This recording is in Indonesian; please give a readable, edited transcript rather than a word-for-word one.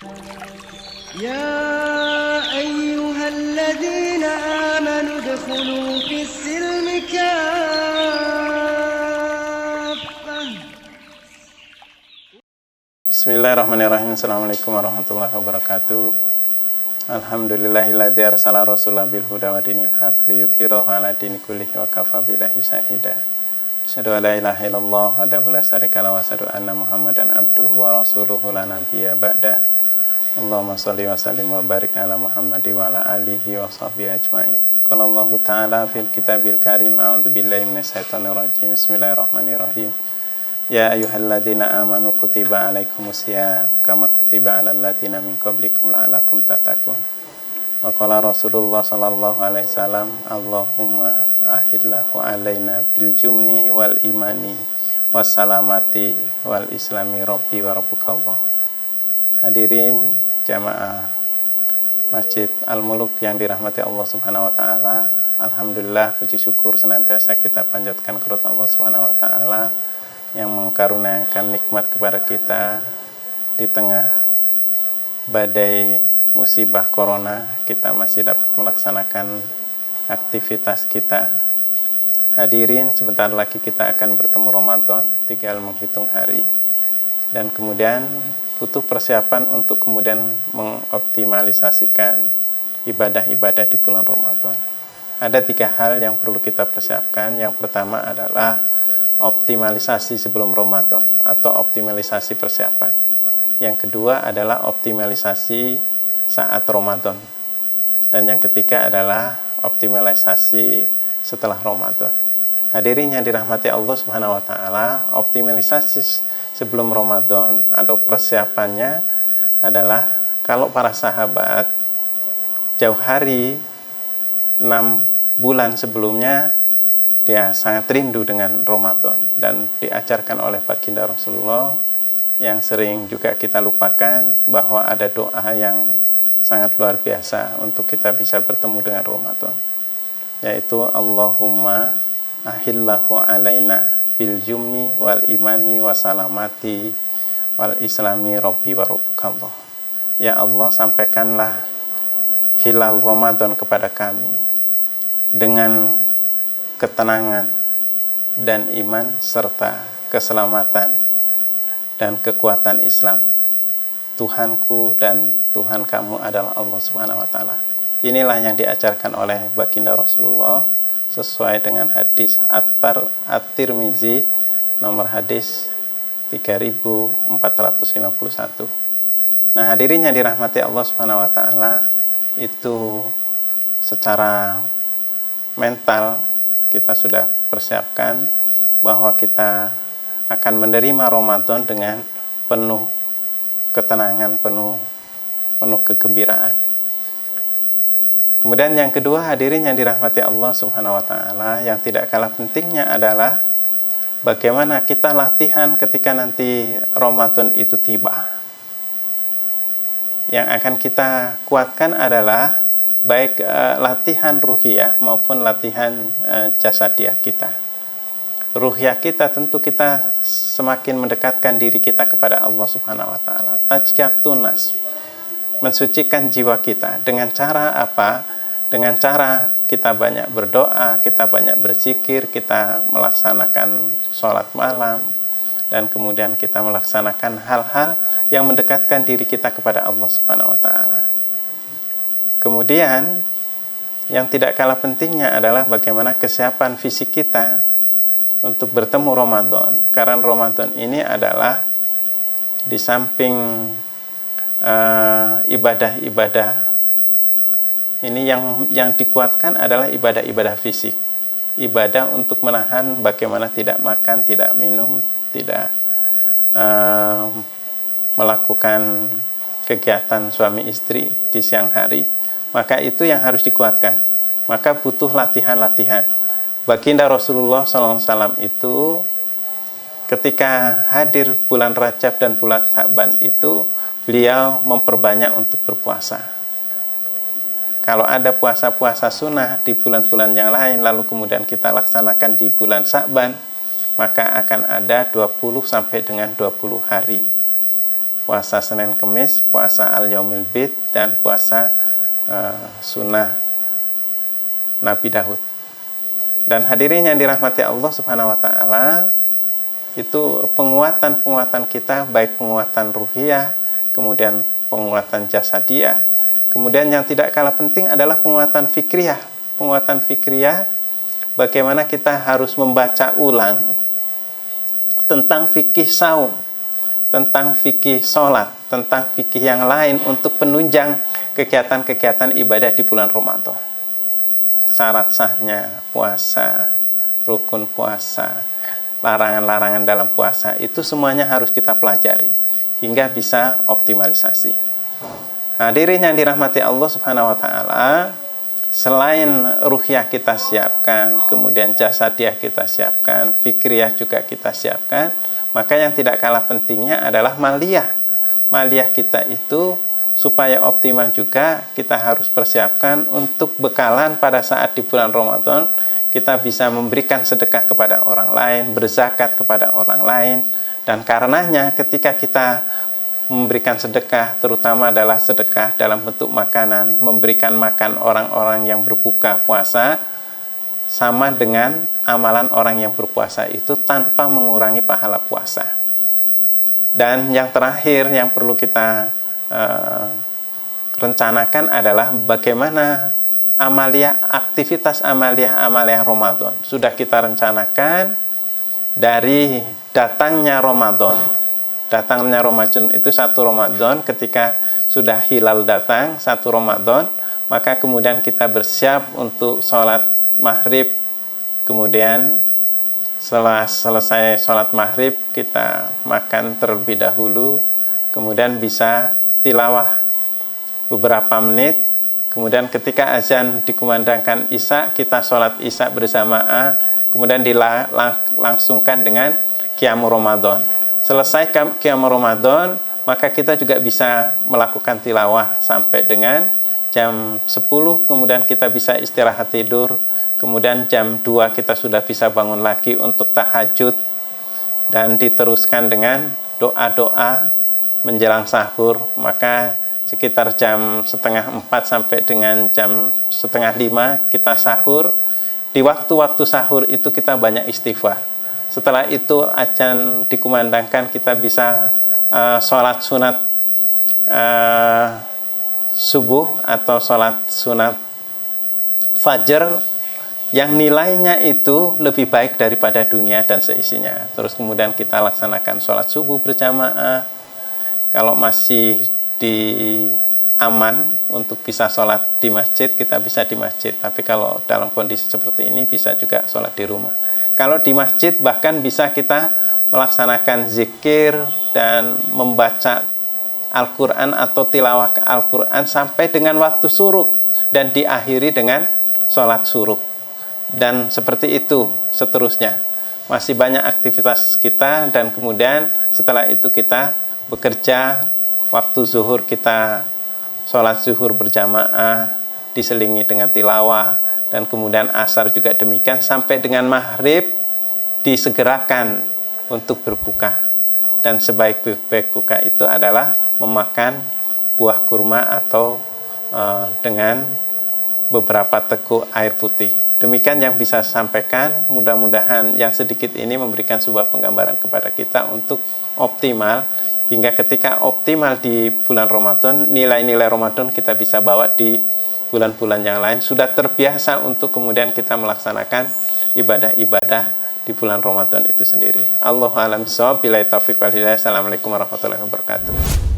يا أيها الذين آمنوا ادخلوا في السلم كافة. Bismillahirrahmanirrahim. Assalamualaikum warahmatullahi wabarakatuh. Alhamdulillahilladzi arsala rasulahu bil huda wa dinil haq liyudhhirahu 'ala dini kullihi wa kafa billahi shahida. Asyhadu an la ilaha illallah wahdahu la syarika lahu wa asyhadu anna Muhammadan abduhu wa rasuluhu la nabiyya ba'da. Allahumma shalli wa sallim wa barik ala Muhammadi wa ala alihi wa sahbihi ajma'in. Qala Allahu ta'ala fil kitabil karim, a'udzu billahi minasyaitonir rajim. Bismillahirrahmanirrahim. Ya ayyuhalladzina amanu kutiba alaikumusiyam kama kutiba alal ladzina min qablikum la'allakum tattaqun. Wa qala Rasulullah sallallahu alaihi wasallam, Allahumma ahillahu alaina bil jumni wal imani wassalamati wal islami rabbi wa rabbukallah. Hadirin jamaah Masjid Al-Muluk yang dirahmati Allah Subhanahu wa taala, alhamdulillah puji syukur senantiasa kita panjatkan kepada Allah Subhanahu wa taala yang mengkaruniakan nikmat kepada kita di tengah badai musibah corona. Kita masih dapat melaksanakan aktivitas kita. Hadirin, sebentar lagi kita akan bertemu Ramadan, tinggal menghitung hari, dan kemudian butuh persiapan untuk kemudian mengoptimalisasikan ibadah-ibadah di bulan Ramadan. Ada 3 hal yang perlu kita persiapkan. Yang pertama adalah optimalisasi sebelum Ramadan atau optimalisasi persiapan. Yang kedua adalah optimalisasi saat Ramadan. Dan yang ketiga adalah optimalisasi setelah Ramadan. Hadirin yang dirahmati Allah Subhanahu wa taala, optimalisasi sebelum Ramadan atau persiapannya adalah kalau para sahabat jauh hari 6 bulan sebelumnya dia sangat rindu dengan Ramadan, dan diajarkan oleh baginda Rasulullah yang sering juga kita lupakan bahwa ada doa yang sangat luar biasa untuk kita bisa bertemu dengan Ramadan, yaitu Allahumma ahillahu alaina bil jumni wal imani wasalamati wal islami rabbi wa rabbukallah. Ya Allah, sampaikanlah hilal Ramadan kepada kami dengan ketenangan dan iman serta keselamatan dan kekuatan Islam. Tuhanku dan Tuhan kamu adalah Allah Subhanahu wa taala. Inilah yang diajarkan oleh baginda Rasulullah sesuai dengan hadis At-Tirmizi nomor hadis 3451. Nah, hadirin yang dirahmati Allah Subhanahu wa taala, itu secara mental kita sudah persiapkan bahwa kita akan menerima Ramadan dengan penuh ketenangan, penuh kegembiraan. Kemudian yang kedua, hadirin yang dirahmati Allah Subhanahu wa taala, yang tidak kalah pentingnya adalah bagaimana kita latihan ketika nanti Ramadan itu tiba. Yang akan kita kuatkan adalah baik latihan ruhiyah maupun latihan jasadiah kita. Ruhiyah kita tentu kita semakin mendekatkan diri kita kepada Allah Subhanahu wa taala. Tazkiyatun nafs, mensucikan jiwa kita. Dengan cara apa? Dengan cara kita banyak berdoa, kita banyak berzikir, kita melaksanakan sholat malam, dan kemudian kita melaksanakan hal-hal yang mendekatkan diri kita kepada Allah Subhanahu wa taala. Kemudian yang tidak kalah pentingnya adalah bagaimana kesiapan fisik kita untuk bertemu Ramadan. Karena Ramadan ini adalah di samping ibadah-ibadah ini yang dikuatkan adalah ibadah-ibadah fisik. Ibadah untuk menahan bagaimana tidak makan, tidak minum, tidak melakukan kegiatan suami istri di siang hari. Maka itu yang harus dikuatkan. Maka butuh latihan-latihan. Baginda Rasulullah SAW itu ketika hadir bulan Rajab dan bulan Sya'ban itu beliau memperbanyak untuk berpuasa. Kalau ada puasa-puasa sunnah di bulan-bulan yang lain lalu kemudian kita laksanakan di bulan Sya'ban, maka akan ada 20 sampai dengan 20 hari puasa Senin Kemis, puasa Al-Yaumil Bid, dan puasa sunnah Nabi Daud. Dan hadirin yang dirahmati Allah Subhanahu wa taala, itu penguatan kita, baik penguatan ruhiyah, kemudian penguatan jasadiah, kemudian yang tidak kalah penting adalah penguatan fikriyah. Penguatan fikriyah, bagaimana kita harus membaca ulang tentang fikih saum, tentang fikih sholat, tentang fikih yang lain untuk penunjang kegiatan-kegiatan ibadah di bulan Ramadan. Syarat sahnya puasa, rukun puasa, larangan-larangan dalam puasa, itu semuanya harus kita pelajari hingga bisa optimalisasi. Hadirin yang dirahmati Allah Subhanahu wa taala, selain ruhiyah kita siapkan, kemudian jasadiah kita siapkan, fikriyah juga kita siapkan, maka yang tidak kalah pentingnya adalah maliyah. Maliyah kita itu supaya optimal juga kita harus persiapkan untuk bekalan pada saat di bulan Ramadan kita bisa memberikan sedekah kepada orang lain, berzakat kepada orang lain. Dan karenanya ketika kita memberikan sedekah, terutama adalah sedekah dalam bentuk makanan, memberikan makan orang-orang yang berbuka puasa, sama dengan amalan orang yang berpuasa itu tanpa mengurangi pahala puasa. Dan yang terakhir yang perlu kita rencanakan adalah bagaimana aktivitas amaliyah Ramadan. Sudah kita rencanakan dari datangnya Ramadan. Datangnya Ramadan itu 1 Ramadan, ketika sudah hilal datang 1 Ramadan, maka kemudian kita bersiap untuk sholat maghrib. Kemudian setelah selesai sholat maghrib kita makan terlebih dahulu, kemudian bisa tilawah beberapa menit. Kemudian ketika azan dikumandangkan Isya, kita sholat Isya berjamaah, kemudian dilangsungkan dengan Qiyamul Ramadan. Selesai Qiyamul Ramadan, maka kita juga bisa melakukan tilawah sampai dengan jam 10, kemudian kita bisa istirahat tidur, kemudian jam 2 kita sudah bisa bangun lagi untuk tahajud, dan diteruskan dengan doa-doa menjelang sahur. Maka sekitar jam 3:30 sampai dengan jam 4:30 kita sahur. Di waktu-waktu sahur itu kita banyak istighfar. Setelah itu azan dikumandangkan, kita bisa sholat sunat subuh atau sholat sunat fajar yang nilainya itu lebih baik daripada dunia dan seisinya. Terus kemudian kita laksanakan sholat subuh berjamaah. Kalau masih di aman untuk bisa sholat di masjid, kita bisa di masjid. Tapi kalau dalam kondisi seperti ini bisa juga sholat di rumah. Kalau di masjid bahkan bisa kita melaksanakan zikir dan membaca Al-Quran atau tilawah Al-Quran sampai dengan waktu syuruk dan diakhiri dengan sholat syuruk. Dan seperti itu seterusnya. Masih banyak aktivitas kita, dan kemudian setelah itu kita bekerja. Waktu zuhur kita sholat zuhur berjamaah diselingi dengan tilawah, dan kemudian asar juga demikian, sampai dengan maghrib disegerakan untuk berbuka. Dan sebaik-baik buka itu adalah memakan buah kurma atau dengan beberapa teguk air putih. Demikian yang bisa saya sampaikan. Mudah-mudahan yang sedikit ini memberikan sebuah penggambaran kepada kita untuk optimal, hingga ketika optimal di bulan Ramadan, nilai-nilai Ramadan kita bisa bawa di bulan-bulan yang lain. Sudah terbiasa untuk kemudian kita melaksanakan ibadah-ibadah di bulan Ramadan itu sendiri. Allahu a'lam bishawab. Billahi taufiq wal hidayah. Assalamualaikum warahmatullahi wabarakatuh.